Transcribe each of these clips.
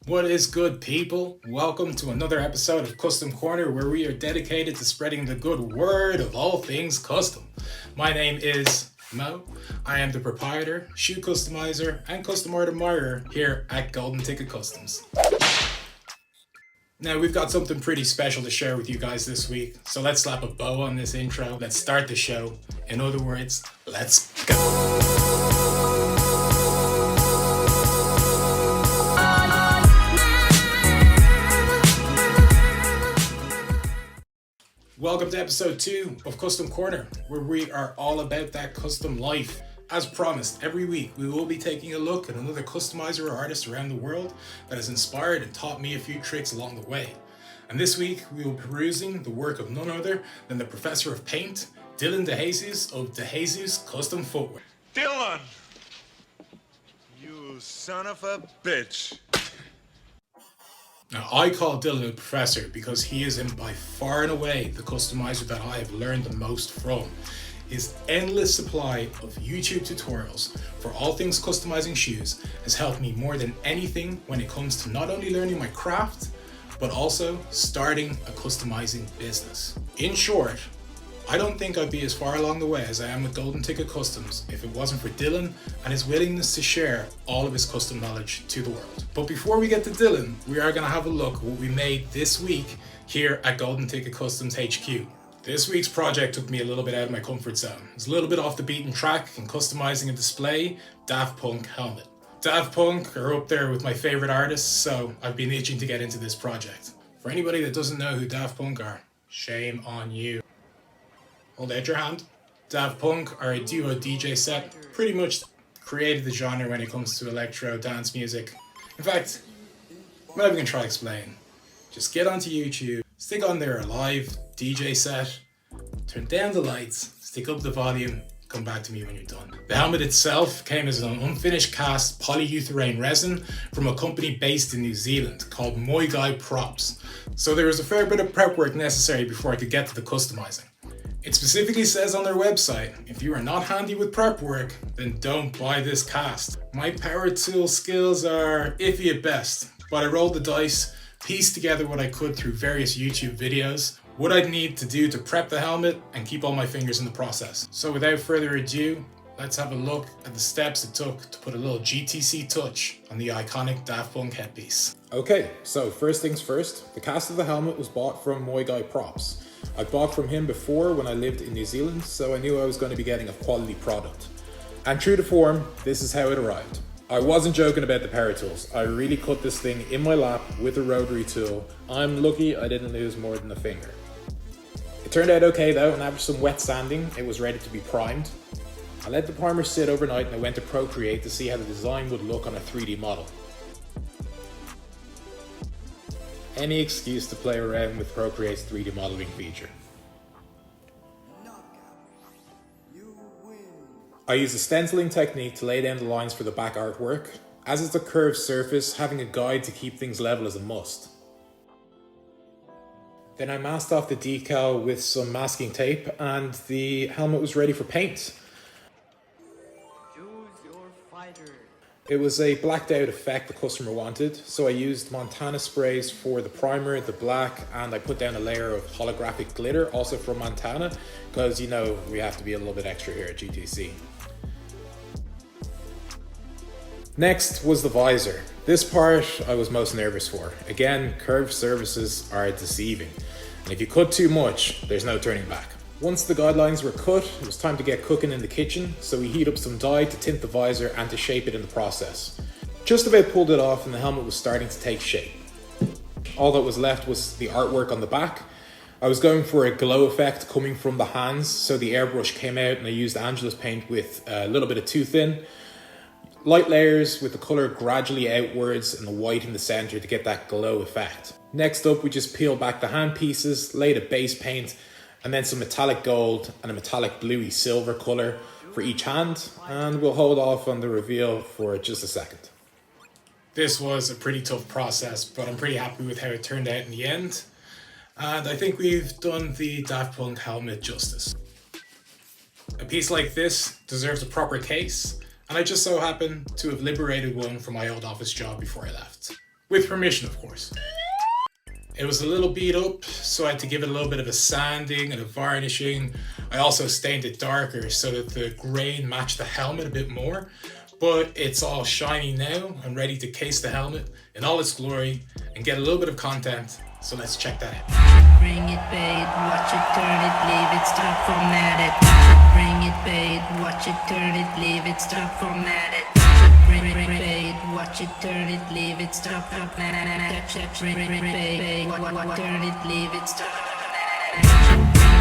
What is good, people? Welcome to another episode of Custom Corner, where we are dedicated to spreading the good word of all things custom. My name is Mo. I am the proprietor, shoe customizer, and custom art admirer here at Golden Ticket Customs. Now, we've got something pretty special to share with you guys this week, so let's slap a bow on this intro. Let's start the show. In other words, let's go. Welcome to episode 2 of Custom Corner, where we are all about that custom life. As promised, every week we will be taking a look at another customizer or artist around the world that has inspired and taught me a few tricks along the way. And this week we will be perusing the work of none other than the professor of paint, Dillon Dejesus of Dejesus Custom Footwear. Dillon! You son of a bitch. Now, I call Dillon a professor because he is by far and away the customizer that I have learned the most from. His endless supply of YouTube tutorials for all things customizing shoes has helped me more than anything when it comes to not only learning my craft, but also starting a customizing business. In short, I don't think I'd be as far along the way as I am with Golden Ticket Customs if it wasn't for Dillon and his willingness to share all of his custom knowledge to the world. But before we get to Dillon, we are going to have a look at what we made this week here at Golden Ticket Customs HQ. This week's project took me a little bit out of my comfort zone. It's a little bit off the beaten track in customizing a display Daft Punk Helmet. Daft Punk are up there with my favorite artists, so I've been itching to get into this project. For anybody that doesn't know who Daft Punk are, shame on you. Hold out your hand. Daft Punk are a duo DJ set, pretty much created the genre when it comes to electro dance music. In fact, I'm not even gonna try to explain. Just get onto YouTube, stick on their live DJ set, turn down the lights, stick up the volume, come back to me when you're done. The helmet itself came as an unfinished cast polyurethane resin from a company based in New Zealand called Moigai Props. So there was a fair bit of prep work necessary before I could get to the customizing. It specifically says on their website, if you are not handy with prep work, then don't buy this cast. My power tool skills are iffy at best, but I rolled the dice, pieced together what I could through various YouTube videos, what I'd need to do to prep the helmet, and keep all my fingers in the process. So without further ado, let's have a look at the steps it took to put a little GTC touch on the iconic Daft Punk headpiece. Okay, so first things first, the cast of the helmet was bought from Moigai Props. I bought from him before when I lived in New Zealand, so I knew I was going to be getting a quality product. And true to form, this is how it arrived. I wasn't joking about the power tools. I really cut this thing in my lap with a rotary tool. I'm lucky I didn't lose more than a finger. It turned out okay though, and after some wet sanding, it was ready to be primed. I let the primer sit overnight and I went to Procreate to see how the design would look on a 3D model. Any excuse to play around with Procreate's 3D modeling feature. I used a stenciling technique to lay down the lines for the back artwork. As it's a curved surface, having a guide to keep things level is a must. Then I masked off the decal with some masking tape and the helmet was ready for paint. It was a blacked out effect the customer wanted, so I used Montana sprays for the primer, the black, and I put down a layer of holographic glitter, also from Montana, because you know we have to be a little bit extra here at GTC. Next was the visor. This part I was most nervous for. Again, curved surfaces are deceiving, and if you cut too much, there's no turning back. Once the guidelines were cut, it was time to get cooking in the kitchen, so we heat up some dye to tint the visor and to shape it in the process. Just about pulled it off and the helmet was starting to take shape. All that was left was the artwork on the back. I was going for a glow effect coming from the hands, so the airbrush came out and I used Angelus Paint with a little bit of too thin. Light layers with the colour gradually outwards and the white in the centre to get that glow effect. Next up, we just peeled back the hand pieces, laid a base paint, and then some metallic gold and a metallic bluey silver colour for each hand, and we'll hold off on the reveal for just a second. This was a pretty tough process, but I'm pretty happy with how it turned out in the end, and I think we've done the Daft Punk helmet justice. A piece like this deserves a proper case, and I just so happen to have liberated one from my old office job before I left. With permission, of course. It was a little beat up, so I had to give it a little bit of a sanding and a varnishing. I also stained it darker so that the grain matched the helmet a bit more. But it's all shiny now. I'm ready to case the helmet in all its glory and get a little bit of content. So let's check that out. Bring it, babe, watch it, turn it, leave it, stop, format it. Bring it, babe, watch it, turn it, leave it, stop, format it. Bring it, babe, watch it, turn it, leave it, stop, format it. Bring it, babe, turn it, leave it, stop, format it.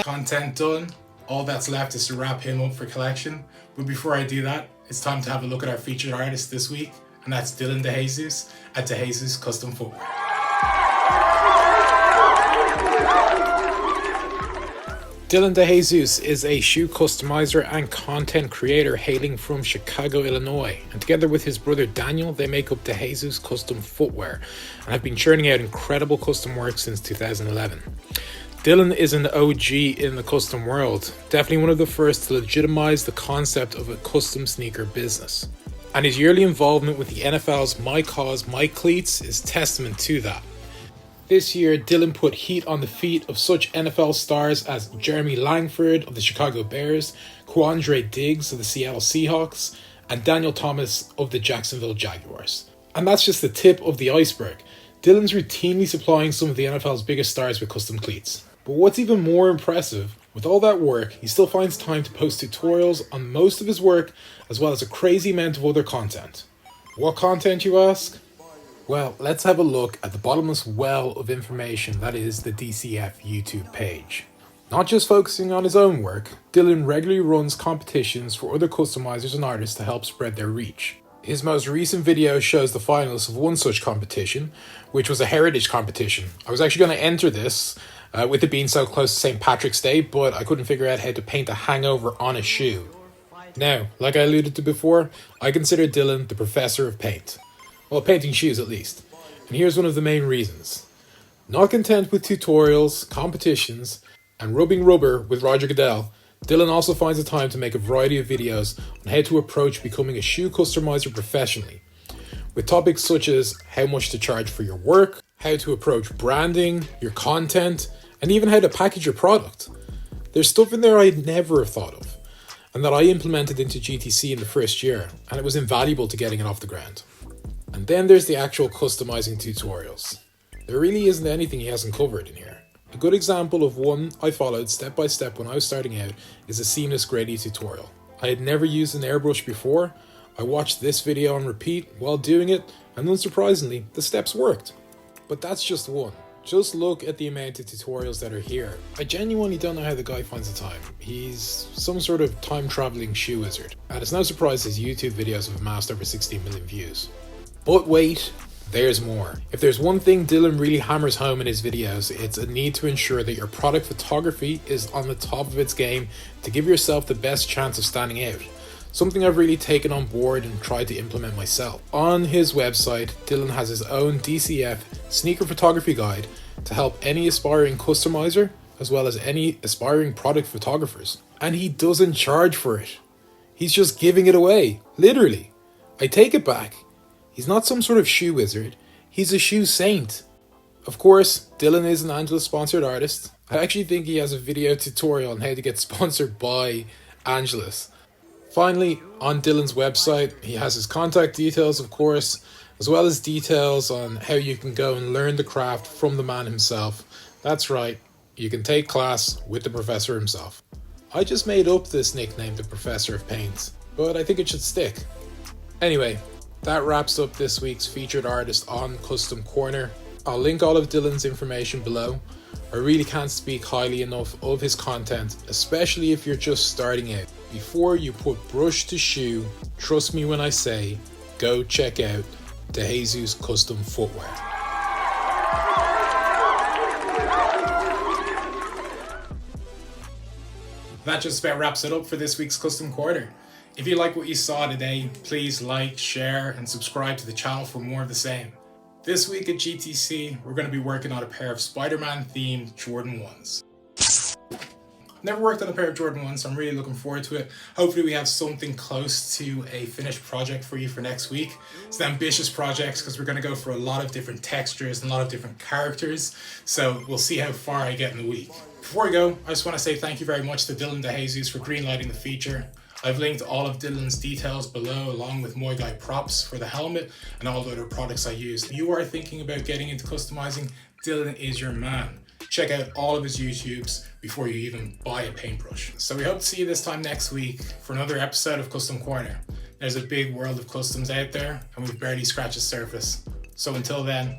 Content done. All that's left is to wrap him up for collection. But before I do that, it's time to have a look at our featured artist this week, and that's Dillon Dejesus at Dejesus Custom Footwear. Dillon Dejesus is a shoe customizer and content creator hailing from Chicago, Illinois, and together with his brother Daniel, they make up Dejesus Custom Footwear and have been churning out incredible custom work since 2011. Dillon is an OG in the custom world, definitely one of the first to legitimize the concept of a custom sneaker business. And his yearly involvement with the NFL's My Cause, My Cleats is testament to that. This year, Dillon put heat on the feet of such NFL stars as Jeremy Langford of the Chicago Bears, Quandre Diggs of the Seattle Seahawks, and Daniel Thomas of the Jacksonville Jaguars. And that's just the tip of the iceberg. Dillon's routinely supplying some of the NFL's biggest stars with custom cleats. But what's even more impressive, with all that work, he still finds time to post tutorials on most of his work, as well as a crazy amount of other content. What content, you ask? Well, let's have a look at the bottomless well of information that is the DCF YouTube page. Not just focusing on his own work, Dillon regularly runs competitions for other customizers and artists to help spread their reach. His most recent video shows the finalists of one such competition, which was a heritage competition. I was actually going to enter this, with it being so close to St. Patrick's Day, but I couldn't figure out how to paint a hangover on a shoe. Now, like I alluded to before, I consider Dillon the professor of paint. Well, painting shoes at least. And here's one of the main reasons. Not content with tutorials, competitions, and rubbing rubber with Roger Goodell, Dillon also finds the time to make a variety of videos on how to approach becoming a shoe customizer professionally, with topics such as how much to charge for your work, how to approach branding, your content, and even how to package your product. There's stuff in there I'd never have thought of, and that I implemented into GTC in the first year, and it was invaluable to getting it off the ground. And then there's the actual customizing tutorials. There really isn't anything he hasn't covered in here. A good example of one I followed step by step when I was starting out is a seamless gradient tutorial. I had never used an airbrush before. I watched this video on repeat while doing it, and unsurprisingly, the steps worked. But that's just one. Just look at the amount of tutorials that are here. I genuinely don't know how the guy finds the time. He's some sort of time-traveling shoe wizard. And it's no surprise his YouTube videos have amassed over 16 million views. But wait, there's more. If there's one thing Dillon really hammers home in his videos, it's a need to ensure that your product photography is on the top of its game to give yourself the best chance of standing out. Something I've really taken on board and tried to implement myself. On his website, Dillon has his own DCF sneaker photography guide to help any aspiring customizer as well as any aspiring product photographers. And he doesn't charge for it. He's just giving it away, literally. I take it back. He's not some sort of shoe wizard, he's a shoe saint. Of course, Dillon is an Angelus sponsored artist. I actually think he has a video tutorial on how to get sponsored by Angelus. Finally, on Dillon's website, he has his contact details, of course, as well as details on how you can go and learn the craft from the man himself. That's right, you can take class with the professor himself. I just made up this nickname, the Professor of Paints, but I think it should stick. Anyway, that wraps up this week's featured artist on Custom Corner. I'll link all of Dillon's information below. I really can't speak highly enough of his content, especially if you're just starting out. Before you put brush to shoe, trust me when I say, go check out Dejesus Custom Footwear. That just about wraps it up for this week's Custom Corner. If you like what you saw today, please like, share, and subscribe to the channel for more of the same. This week at GTC, we're going to be working on a pair of Spider-Man themed Jordan 1s. Never worked on a pair of Jordan 1s, so I'm really looking forward to it. Hopefully we have something close to a finished project for you for next week. It's an ambitious project because we're going to go for a lot of different textures and a lot of different characters, so we'll see how far I get in the week. Before we go, I just want to say thank you very much to Dillon Dejesus for greenlighting the feature. I've linked all of Dillon's details below along with Muay Thai props for the helmet and all the other products I use. If you are thinking about getting into customizing, Dillon is your man. Check out all of his YouTubes before you even buy a paintbrush. So we hope to see you this time next week for another episode of Custom Corner. There's a big world of customs out there and we've barely scratched the surface. So until then,